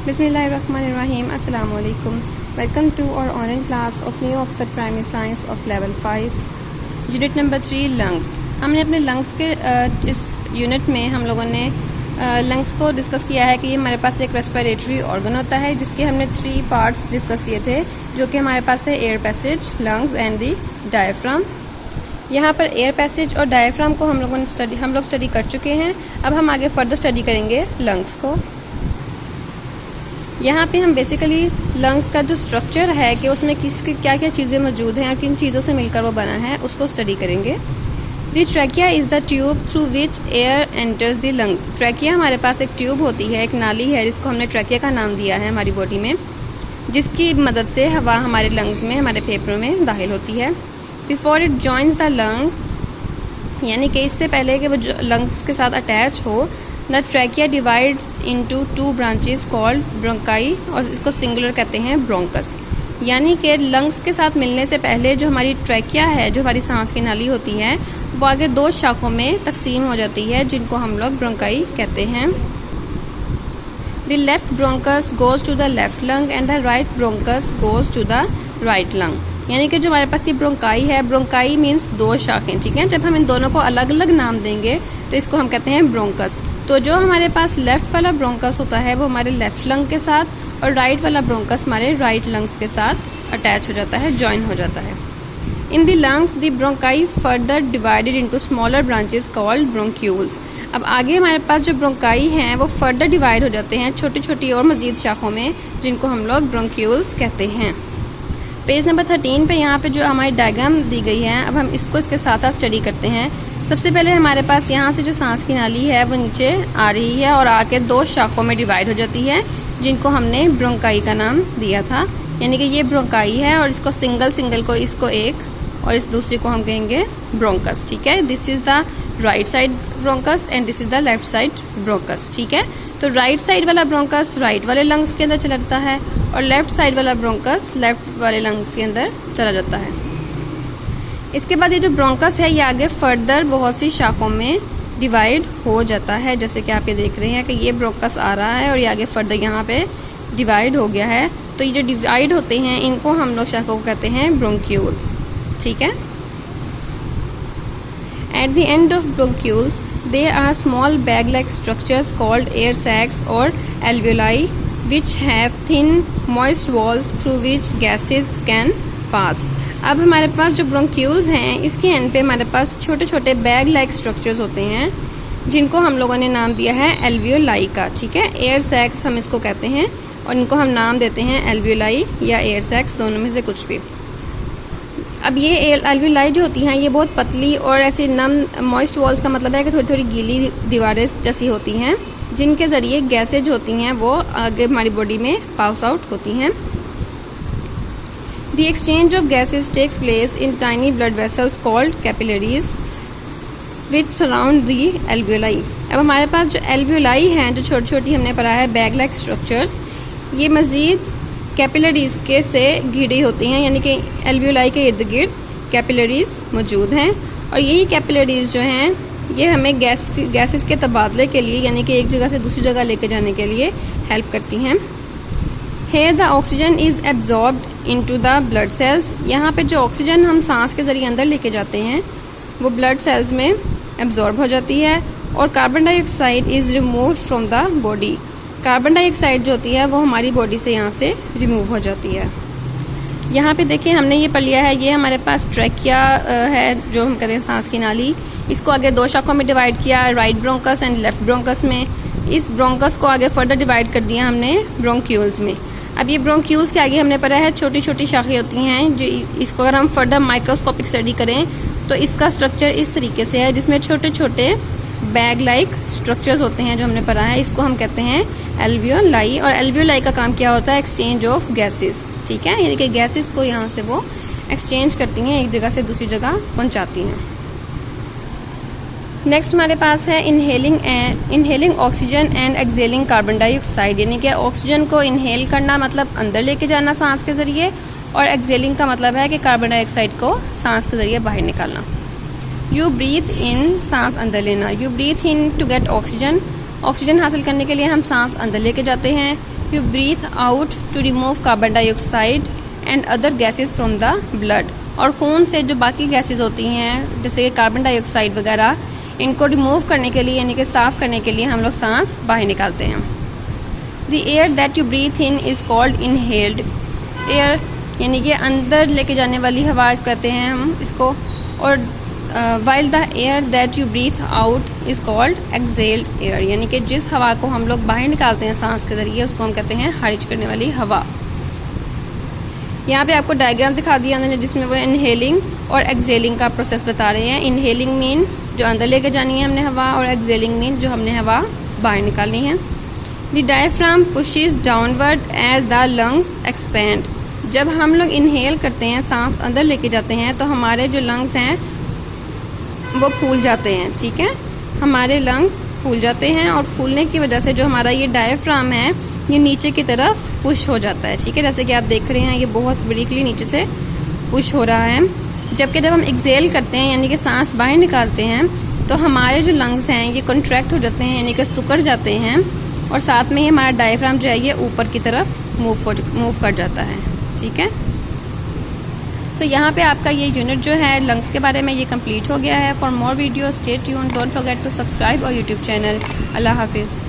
Bismillahirrahmanirrahim. Assalamu alaikum. Welcome to our online class of New Oxford Primary Science of Level 5. Unit number 3 lungs. हमने अपने lungs के इस unit में हम लोगों ने लंग्स को डिस्कस किया है कि ये हमारे पास एक रेस्पिरेटरी ऑर्गन होता है जिसके हमने 3 पार्ट्स डिस्कस किए थे जो कि हमारे पास थे air passage, lungs and the diaphragm. यहाँ पर एयर पैसेज और डायफ्राम को हम लोग स्टडी कर चुके हैं। अब हम आगे फर्दर स्टडी करेंगे लंग्स को। यहाँ पे हम बेसिकली लंग्स का जो स्ट्रक्चर है कि उसमें किसकी क्या क्या चीज़ें मौजूद हैं और किन चीज़ों से मिलकर वो बना है उसको स्टडी करेंगे। The trachea is the tube through which air enters the lungs. Trachea हमारे पास एक ट्यूब होती है, एक नाली है जिसको हमने ट्रैकिया का नाम दिया है हमारी बॉडी में, जिसकी मदद से हवा हमारे लंग्स में, हमारे फेफड़ों में दाखिल होती है। Before it joins the lung, यानी कि इससे पहले कि वो लंग्स के साथ अटैच हो, the trachea divides into 2 branches called bronchi, और इसको सिंगुलर कहते हैं ब्रोंकस। यानी कि लंग्स के साथ मिलने से पहले जो हमारी ट्रैकिया है, जो हमारी सांस की नाली होती है, वो आगे 2 शाखों में तकसीम हो जाती है जिनको हम लोग ब्रोंकाई कहते हैं। The left bronchus goes to the left lung and the right bronchus goes to the right lung. यानी कि जो हमारे पास ये ब्रोंकाई है, ब्रोंकाई मीन्स 2 शाखें, ठीक है। जब हम इन दोनों को अलग अलग नाम देंगे तो इसको हम कहते हैं ब्रोंकस। तो जो हमारे पास लेफ्ट वाला ब्रोंकस होता है वो हमारे लेफ्ट लंग के साथ और राइट वाला ब्रोंकस हमारे राइट लंग्स के साथ अटैच हो जाता है, ज्वाइन हो जाता है। In the lungs the bronchi further divided into smaller branches called bronchioles. अब आगे हमारे पास जो ब्रोंकाई हैं वो फर्दर डिवाइड हो जाते हैं छोटी छोटी और मजीद शाखों में, जिनको हम लोग ब्रोंक्यूल्स कहते हैं। पेज नंबर 13 पे यहाँ पे जो हमारी डायग्राम दी गई है, अब हम इसको इसके साथ साथ स्टडी करते हैं। सबसे पहले हमारे पास यहाँ से जो सांस की नाली है वो नीचे आ रही है और आके 2 शाखों में डिवाइड हो जाती है, जिनको हमने ब्रोंकाई का नाम दिया था। यानी कि ये ब्रोंकाई है और इसको सिंगल को इसको एक और इस दूसरी को हम कहेंगे ब्रोंकस, ठीक है। This is the right side bronchus and this is the left side bronchus, ठीक है। तो राइट साइड वाला ब्रोंकस राइट वाले लंग्स के अंदर चला जाता है और लेफ्ट साइड वाला ब्रोंकस लेफ्ट वाले लंग्स के अंदर चला जाता है। इसके बाद ये जो ब्रोंकस है ये आगे फर्दर बहुत सी शाखों में डिवाइड हो जाता है, जैसे कि आप ये देख रहे हैं कि ये ब्रोंकस आ रहा है और ये आगे फर्दर यहाँ पे डिवाइड हो गया है। तो ये जो डिवाइड होते हैं इनको हम लोग शाखों को कहते हैं ब्रोंक्यूल्स, ठीक है। At the end of bronchioles, there are small bag-like structures called air sacs or alveoli, which have thin, moist walls through which gases can pass. अब हमारे पास जो bronchioles हैं, इसके एंड पे हमारे पास छोटे छोटे बैग-like structures होते हैं, जिनको हम लोगों ने नाम दिया है alveoli का, ठीक है। air sacs हम इसको कहते हैं और इनको हम नाम देते हैं alveoli या air sacs, दोनों में से कुछ भी। अब ये एल्वियोलाई जो होती हैं ये बहुत पतली और ऐसी नम, मॉइस्ट वॉल्स का मतलब है कि थोड़ी थोड़ी गीली दीवारें जैसी होती हैं, जिनके ज़रिए गैसेज होती हैं वो आगे हमारी बॉडी में पास आउट होती हैं। The exchange of gases takes place in tiny blood vessels called capillaries which surround the alveoli. अब हमारे पास जो एल्वियोलाई हैं, जो छोटी छोटी हमने पढ़ा है बैग लाइक स्ट्रक्चर्स, ये मज़ीद कैपिलरीज के से घिरी होती हैं, यानी कि एल्वियोलाई के इर्द गिर्द कैपिलरीज मौजूद हैं और यही कैपिलरीज जो हैं ये हमें गैसेस के तबादले के लिए, यानी कि एक जगह से दूसरी जगह लेके जाने के लिए हेल्प करती हैं। Here the oxygen is absorbed into the blood cells. यहाँ पे जो ऑक्सीजन हम सांस के ज़रिए अंदर लेके जाते हैं वो ब्लड सेल्स में एब्जॉर्ब हो जाती है और carbon dioxide is removed from the body. Carbon dioxide जो होती है वो हमारी बॉडी से यहाँ से रिमूव हो जाती है। यहाँ पे देखिए हमने ये पढ़ लिया है, ये हमारे पास ट्रैकिया है जो हम कहते हैं सांस की नाली। इसको आगे 2 शाखों में डिवाइड किया, right bronchus and left bronchus में। इस ब्रोंकस को आगे फर्दर डिवाइड कर दिया हमने ब्रोंक्यूल्स में। अब ये ब्रोंक्यूल्स के आगे हमने पढ़ा है छोटी छोटी शाखें होती हैं, जो इसको अगर हम फर्दर माइक्रोस्कोपिक स्टडी करें तो इसका स्ट्रक्चर इस तरीके से है, जिसमें छोटे छोटे बैग लाइक स्ट्रक्चर्स होते हैं जो हमने पढ़ा है। इसको हम कहते हैं एल्वियोलाई और एल्वियोलाई का काम क्या होता है? एक्सचेंज ऑफ गैसेस, ठीक है। यानी कि गैसेस को यहाँ से वो एक्सचेंज करती हैं, एक जगह से दूसरी जगह पहुँचाती हैं। नेक्स्ट हमारे पास है inhaling oxygen and excelling carbon dioxide. यानी कि ऑक्सीजन को इनहेल करना मतलब अंदर लेके जाना सांस के ज़रिए, और एक्सेलिंग का मतलब है कि कार्बन डाइऑक्साइड को सांस के ज़रिए बाहर निकालना। यू ब्रीथ इन, सांस अंदर लेना। You breathe in to get oxygen, oxygen हासिल करने के लिए हम सांस अंदर लेके जाते हैं। You breathe out to remove carbon dioxide and other gases from the blood. और खून से जो बाकी गैसेस होती हैं जैसे कार्बन डाइऑक्साइड वगैरह, इनको रिमूव करने के लिए यानी कि साफ़ करने के लिए हम लोग सांस बाहर निकालते हैं। The air that you breathe in is called inhaled air, यानी कि अंदर लेके जाने वाली हवा कहते हैं हम इसको। और while the air that you breathe out is called exhaled air, यानी कि जिस हवा को हम लोग बाहर निकालते हैं सांस के ज़रिए उसको हम कहते हैं खारिज करने वाली हवा। यहाँ पे आपको डायग्राम दिखा दिया उन्होंने जिसमें वो इनहेलिंग और एक्सहेलिंग का प्रोसेस बता रहे हैं। इनहेलिंग मीन जो अंदर लेके जानी है हमने हवा, और एक्सहेलिंग मीन जो हमने हवा बाहर निकालनी है। The diaphragm pushes downward as the lungs expand. जब हम लोग इनहेल करते हैं, सांस अंदर लेके जाते हैं, तो हमारे जो लंग्स हैं वो फूल जाते हैं। ठीक है, हमारे लंग्स फूल जाते हैं और फूलने की वजह से जो हमारा ये डायफ्राम है ये नीचे की तरफ पुश हो जाता है। ठीक है, जैसे कि आप देख रहे हैं ये बहुत ब्रीकली नीचे से पुश हो रहा है। जबकि जब हम एक्सहेल करते हैं यानी कि सांस बाहर निकालते हैं तो हमारे जो लंग्स हैं ये कॉन्ट्रैक्ट हो जाते हैं यानी कि सिकुड़ जाते हैं, और साथ में ही हमारा डायफ्राम जो है ये ऊपर की तरफ मूव कर जाता है। ठीक है, सो यहाँ पे आपका ये यूनिट जो है लंग्स के बारे में ये कंप्लीट हो गया है। For more video stay tuned, don't forget to subscribe और यूट्यूब चैनल। अल्लाह हाफिज़।